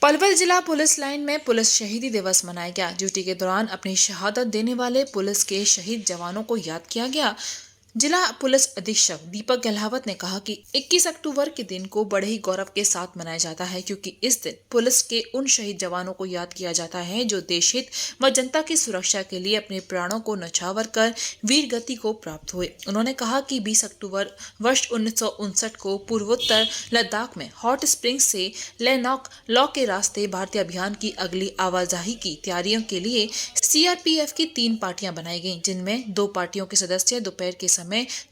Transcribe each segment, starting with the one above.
पलवल जिला police line में police शहीदी दिवस मनाया गया। ड्यूटी के दौरान अपनी शहादत देने वाले पुलिस के शहीद जवानों को याद किया गया। जिला पुलिस अधीक्षक दीपक गहलावत ने कहा कि 21 अक्टूबर के दिन को बड़े ही गौरव के साथ मनाया जाता है, क्योंकि इस दिन पुलिस के उन शहीद जवानों को याद किया जाता है जो देश हित व जनता की सुरक्षा के लिए अपने प्राणों को न्यौछावर कर वीर गति को प्राप्त हुए। उन्होंने कहा कि 20 अक्टूबर वर्ष 1959 को पूर्वोत्तर लद्दाख में हॉट स्प्रिंग से लेनॉक लॉ के रास्ते भारतीय अभियान की अगली आवाजाही की तैयारियों के लिए सीआरपीएफ की 3 पार्टियां बनाई गईं, जिनमें 2 पार्टियों के सदस्य दोपहर के समय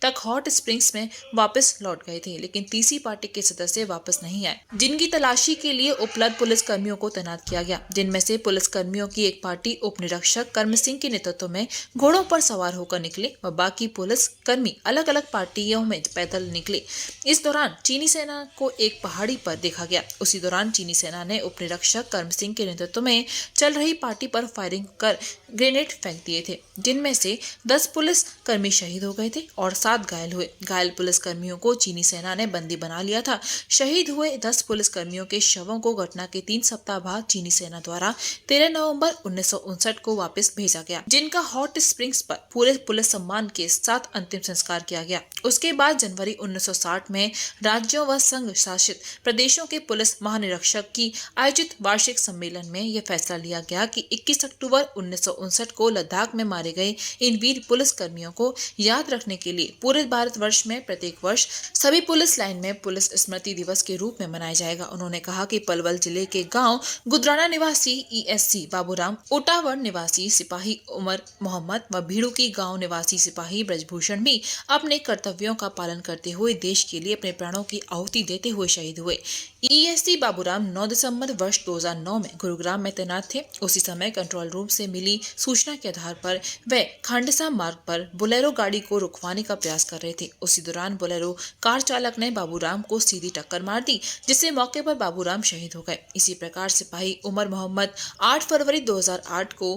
तक हॉट स्प्रिंग्स में वापस लौट गए थे, लेकिन तीसरी पार्टी के सदस्य वापस नहीं आए, जिनकी तलाशी के लिए उपलब्ध पुलिस कर्मियों को तैनात किया गया। जिनमें से पुलिस कर्मियों की एक पार्टी उप निरीक्षक कर्म सिंह के नेतृत्व में घोड़ों पर सवार होकर निकले व बाकी पुलिस कर्मी अलग अलग पार्टियों में पैदल निकले। इस दौरान चीनी सेना को एक पहाड़ी पर देखा गया। उसी दौरान चीनी सेना ने उप निरीक्षक कर्म सिंह के नेतृत्व में चल रही पार्टी पर फायरिंग कर ग्रेनेड फेंक दिए थे, जिनमें से 10 पुलिस कर्मी शहीद हो गए थे और 7 घायल हुए। घायल पुलिस कर्मियों को चीनी सेना ने बंदी बना लिया था। शहीद हुए 10 पुलिस कर्मियों के शवों को घटना के 3 सप्ताह बाद चीनी सेना द्वारा 13 नवंबर 1959 को वापस भेजा गया, जिनका हॉट स्प्रिंग्स पर पूरे पुलिस सम्मान के साथ अंतिम संस्कार किया गया। उसके बाद जनवरी 1960 में राज्यों व संघ शासित प्रदेशों के पुलिस महानिरीक्षक की आयोजित वार्षिक सम्मेलन में यह फैसला लिया गया कि 21 अक्टूबर 1959 को लद्दाख में मारे गए इन वीर पुलिस कर्मियों को याद रखने के लिए पूरे भारतवर्ष में प्रत्येक वर्ष सभी पुलिस लाइन में पुलिस स्मृति दिवस के रूप में मनाया जाएगा। उन्होंने कहा कि पलवल जिले के गांव गुदराना निवासी ईएससी बाबूराम, उटावर निवासी सिपाही उमर मोहम्मद व भीड़ू की गांव निवासी सिपाही ब्रजभूषण भी अपने कर्तव्यों का पालन करते हुए देश के लिए अपने प्राणों की आहुति देते हुए शहीद हुए। ईएससी बाबूराम 9 दिसंबर वर्ष 2009 में गुरुग्राम में तैनात थे। उसी समय कंट्रोल रूम से मिली सूचना के आधार पर वे खांडसा मार्ग पर बोलेरो गाड़ी को रुकवाने का प्रयास कर रहे थे। उसी दौरान बोलेरो कार चालक ने बाबूराम को सीधी टक्कर मार दी, जिससे मौके पर बाबूराम शहीद हो गए। इसी प्रकार सिपाही उमर मोहम्मद 8 फरवरी 2008 को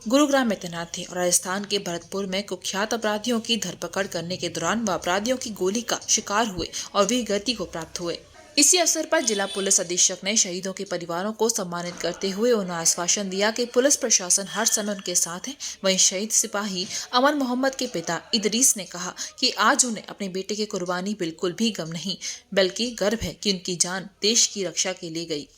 गुरुग्राम में तैनात थे और राजस्थान के भरतपुर में कुख्यात अपराधियों की धरपकड़ करने के दौरान वह अपराधियों की गोली का शिकार हुए और वीर गति को प्राप्त हुए। इसी अवसर पर जिला पुलिस अधीक्षक ने शहीदों के परिवारों को सम्मानित करते हुए उन्हें आश्वासन दिया कि पुलिस प्रशासन हर समय उनके साथ है। वहीं शहीद सिपाही अमर मोहम्मद के पिता इदरीस ने कहा कि आज उन्हें अपने बेटे की कुर्बानी बिल्कुल भी गम नहीं, बल्कि गर्व है कि उनकी जान देश की रक्षा के लिए गई।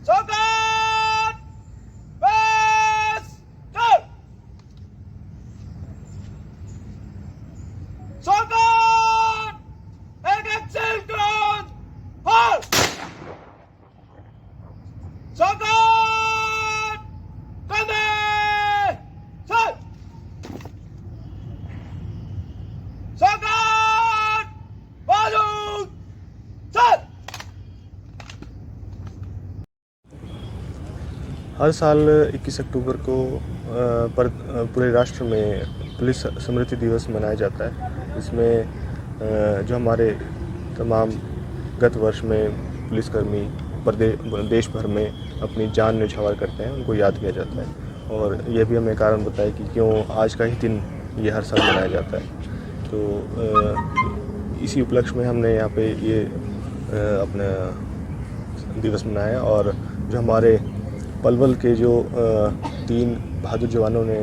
Sokat! Best! Go! Sokat! Exil ground! Halt! Sokat! Kande! Sat! Sokat! Bazooka! Sat! हर साल 21 अक्टूबर को पूरे राष्ट्र में पुलिस स्मृति दिवस मनाया जाता है। इसमें जो हमारे तमाम गत वर्ष में पुलिसकर्मी देश भर में अपनी जान न्यौछावर करते हैं, उनको याद किया जाता है। और यह भी हमें कारण बताया कि क्यों आज का ही दिन ये हर साल मनाया जाता है। तो इसी उपलक्ष्य में हमने यहाँ पे ये अपना दिवस मनाया। और जो हमारे पलवल के जो 3 बहादुर जवानों ने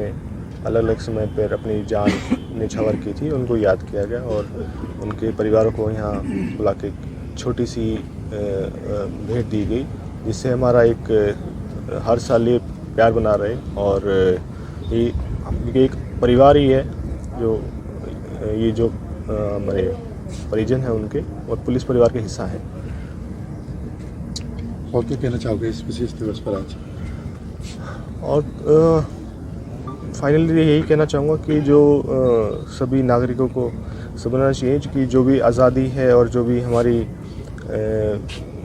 अलग अलग समय पर अपनी जान न्यौछावर की थी, उनको याद किया गया और उनके परिवारों को यहाँ बुला के छोटी सी भेंट दी गई, जिससे हमारा एक हर साल ये प्यार बना रहे। और ये एक परिवार ही है जो हमारे परिजन हैं उनके, और पुलिस परिवार के हिस्सा हैं। और क्या कहना चाहोगे इस विशेष दिवस पर आज? और फाइनली यही कहना चाहूँगा कि जो सभी नागरिकों को समझना चाहिए कि जो भी आज़ादी है और जो भी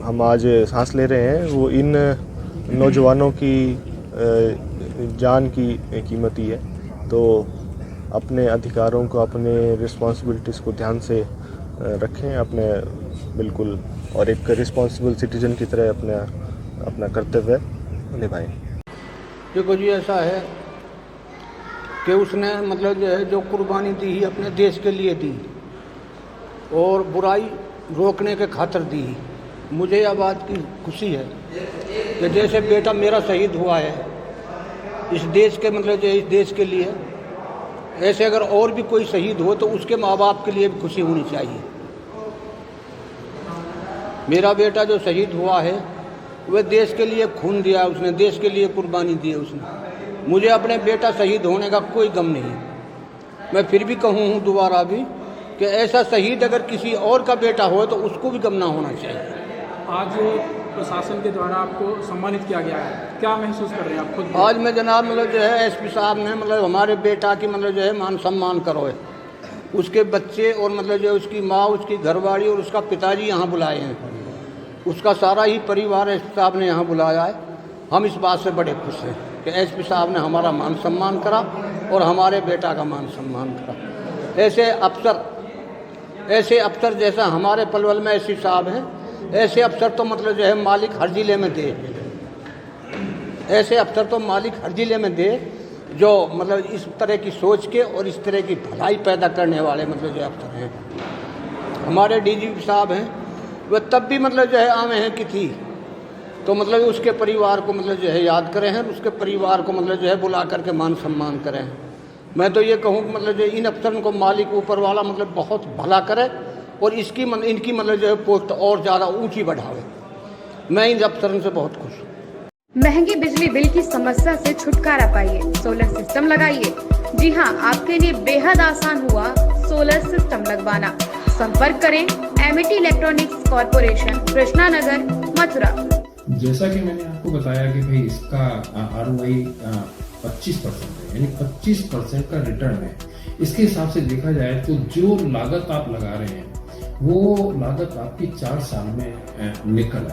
हम आज सांस ले रहे हैं वो इन नौजवानों की जान की कीमती है। तो अपने अधिकारों को, अपने रिस्पॉन्सिबिलिटीज़ को ध्यान से रखें, अपने बिल्कुल, और एक रिस्पॉन्सिबल सिटीजन की तरह अपना कर्तव्य निभाएं। देखो जी, ऐसा है कि उसने मतलब जो है जो कुर्बानी दी ही अपने देश के लिए दी और बुराई रोकने के खातिर दी। मुझे यह बात की खुशी है कि जैसे बेटा मेरा शहीद हुआ है इस देश के मतलब जो है इस देश के लिए, ऐसे अगर और भी कोई शहीद हो तो उसके माँ बाप के लिए भी खुशी होनी चाहिए। मेरा बेटा जो शहीद हुआ है वह देश के लिए खून दिया, उसने देश के लिए कुर्बानी दी है उसने। मुझे अपने बेटा शहीद होने का कोई गम नहीं। मैं फिर भी कहूँ दोबारा भी कि ऐसा शहीद अगर किसी और का बेटा हो तो उसको भी गम ना होना चाहिए। आज प्रशासन के द्वारा आपको सम्मानित किया गया है, क्या महसूस कर रहे हैं आप खुद? आज मैं जनाब मतलब जो है एसपी साहब ने मतलब हमारे बेटा की मतलब जो है मान सम्मान करो है। उसके बच्चे और मतलब जो उसकी माँ, उसकी घरवाली और उसका पिताजी यहाँ बुलाए हैं। उसका सारा ही परिवार एसपी साहब ने यहाँ बुलाया है। हम इस बात से बड़े खुश हैं कि एसपी साहब ने हमारा मान सम्मान करा और हमारे बेटा का मान सम्मान करा। ऐसे अफसर जैसा हमारे पलवल में एसपी साहब हैं, ऐसे अफसर तो मतलब जो है मालिक हर ज़िले में दे। ऐसे अफसर तो मालिक हर ज़िले में दे जो मतलब इस तरह की सोच के और इस तरह की भलाई पैदा करने वाले मतलब जो अफसर हैं। हमारे डीजीपी साहब हैं, वह तब भी मतलब जो है आमे हैं कि थी तो मतलब उसके परिवार को मतलब जो है याद करें हैं, उसके परिवार को मतलब जो है बुला करके मान सम्मान करें। मैं तो ये कहूँ कि मतलब जो इन अफसरों को मालिक ऊपर वाला मतलब बहुत भला करे और इनकी मतलब जो है पोस्ट और ज़्यादा ऊंची बढ़ावे। मैं इन अफसरों से बहुत खुश हूँ। महंगे बिजली बिल की समस्या से छुटकारा पाइए, सोलर सिस्टम लगाइए। जी हां, आपके लिए बेहद आसान हुआ सोलर सिस्टम लगवाना। संपर्क करें Amity electronics corporation, Krishna Nagar, Mathura. जैसा कि मैंने आपको बताया कि भाई इसका ROI 25% है, यानी 25% का रिटर्न है। इसके हिसाब से देखा जाए तो जो लागत आप लगा रहे हैं वो लागत आपकी 4 साल में निकल आएगी।